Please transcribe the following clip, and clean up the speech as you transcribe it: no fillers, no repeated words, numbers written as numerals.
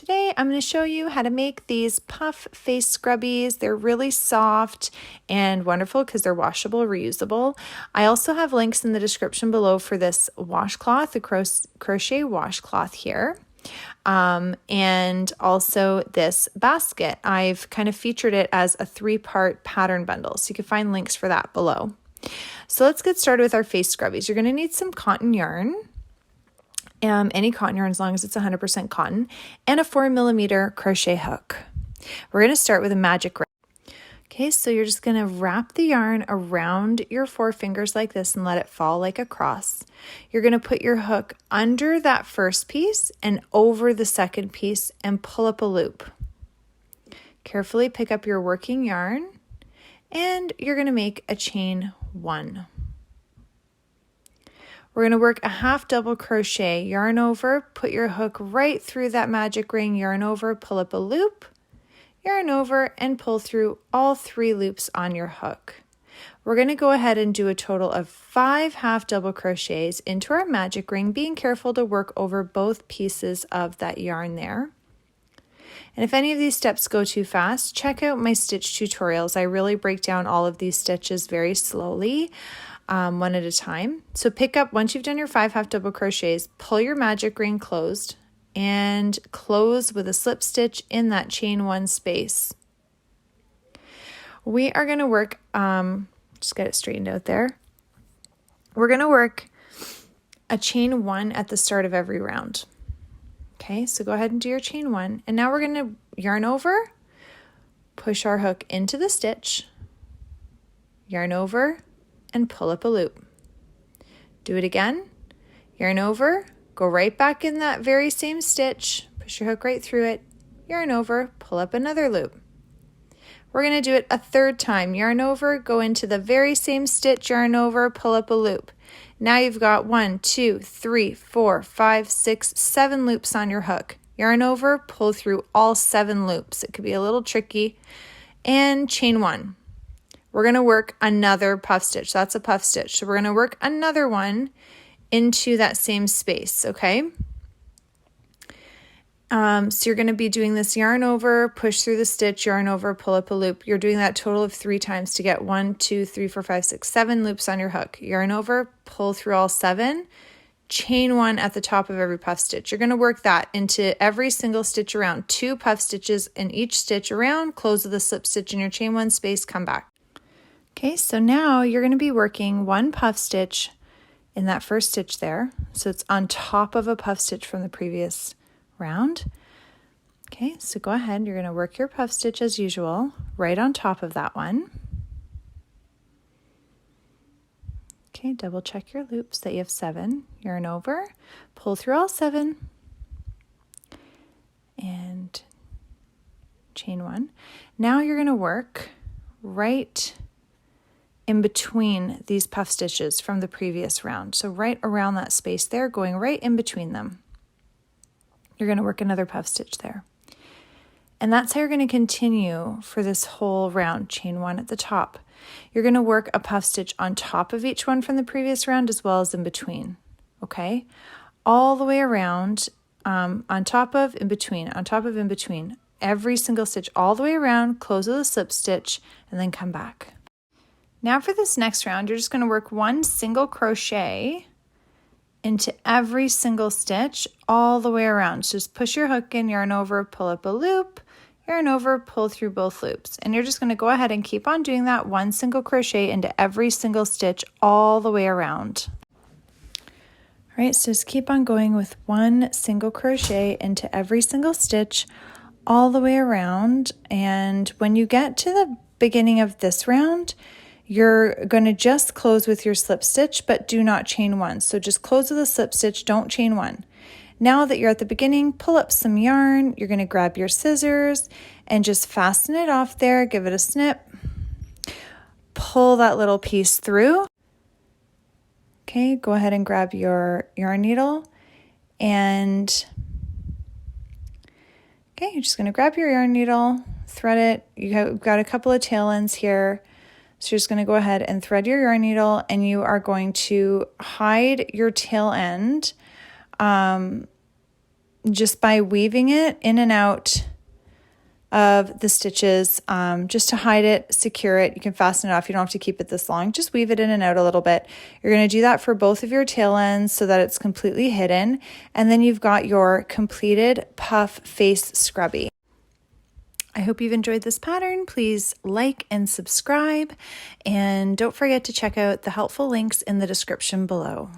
Today I'm going to show you how to make these puff face scrubbies. They're really soft and wonderful because they're washable, reusable. I also have links in the description below for this washcloth, the crochet washcloth here. And also this basket. I've kind of featured it as a 3-part pattern bundle, so you can find links for that below. So let's get started with our face scrubbies. You're going to need some cotton yarn. Any cotton yarn as long as it's 100% cotton, and a 4mm crochet hook. We're going to start with a magic wrap. Okay, so you're just going to wrap the yarn around your 4 fingers like this and let it fall like a cross. You're going to put your hook under that first piece and over the second piece and pull up a loop. Carefully pick up your working yarn and you're going to make a chain 1. We're going to work a half double crochet, yarn over, put your hook right through that magic ring, yarn over, pull up a loop, yarn over, and pull through all 3 loops on your hook. We're going to go ahead and do a total of 5 half double crochets into our magic ring, being careful to work over both pieces of that yarn there. And if any of these steps go too fast, check out my stitch tutorials. I really break down all of these stitches very slowly. One at a time. So pick up, once you've done your 5 half double crochets, pull your magic ring closed and close with a slip stitch in that chain 1 space. We are going to work, just get it straightened out there. We're going to work a chain 1 at the start of every round. Okay, so go ahead and do your chain 1. And now we're going to yarn over, push our hook into the stitch, yarn over, and pull up a loop. Do it again, yarn over, go right back in that very same stitch, push your hook right through it, yarn over, pull up another loop. We're going to do it a 3rd time, yarn over, go into the very same stitch, yarn over, pull up a loop. Now you've got 1, 2, 3, 4, 5, 6, 7 loops on your hook. Yarn over, pull through all 7 loops. It could be a little tricky. And chain 1. We're going to work another puff stitch. That's a puff stitch. So we're going to work another one into that same space, okay? So you're going to be doing this yarn over, push through the stitch, yarn over, pull up a loop. You're doing that total of 3 times to get 1, 2, 3, 4, 5, 6, 7 loops on your hook. Yarn over, pull through all 7, chain 1 at the top of every puff stitch. You're going to work that into every single stitch around, 2 puff stitches in each stitch around, close with a slip stitch in your chain 1 space, come back. Okay, so now you're going to be working 1 puff stitch in that first stitch there. So it's on top of a puff stitch from the previous round. Okay, so go ahead, you're going to work your puff stitch as usual, right on top of that one. Okay, double check your loops that you have 7. Yarn over, pull through all 7, and chain 1. Now you're going to work right in between these puff stitches from the previous round. So right around that space there, going right in between them. You're going to work another puff stitch there. And that's how you're going to continue for this whole round, chain 1 at the top. You're going to work a puff stitch on top of each one from the previous round as well as in between, okay? All the way around, on top of, in between, on top of, in between. Every single stitch all the way around, close with a slip stitch, and then come back. Now for this next round, you're just going to work 1 single crochet into every single stitch all the way around. So just push your hook in, yarn over, pull up a loop, yarn over, pull through both loops. And you're just going to go ahead and keep on doing that 1 single crochet into every single stitch all the way around. All right, so just keep on going with 1 single crochet into every single stitch all the way around. And when you get to the beginning of this round, you're going to just close with your slip stitch, but do not chain 1. So just close with a slip stitch, don't chain 1. Now that you're at the beginning, pull up some yarn. You're going to grab your scissors and just fasten it off there. Give it a snip. Pull that little piece through. Okay, go ahead and grab your yarn needle and okay, you're just going to grab your yarn needle, thread it. You've got a couple of tail ends here. So you're just going to go ahead and thread your yarn needle and you are going to hide your tail end just by weaving it in and out of the stitches, just to hide it, secure it. You can fasten it off. You don't have to keep it this long. Just weave it in and out a little bit. You're going to do that for both of your tail ends so that it's completely hidden. And then you've got your completed puff face scrubby. I hope you've enjoyed this pattern. Please like and subscribe, and don't forget to check out the helpful links in the description below.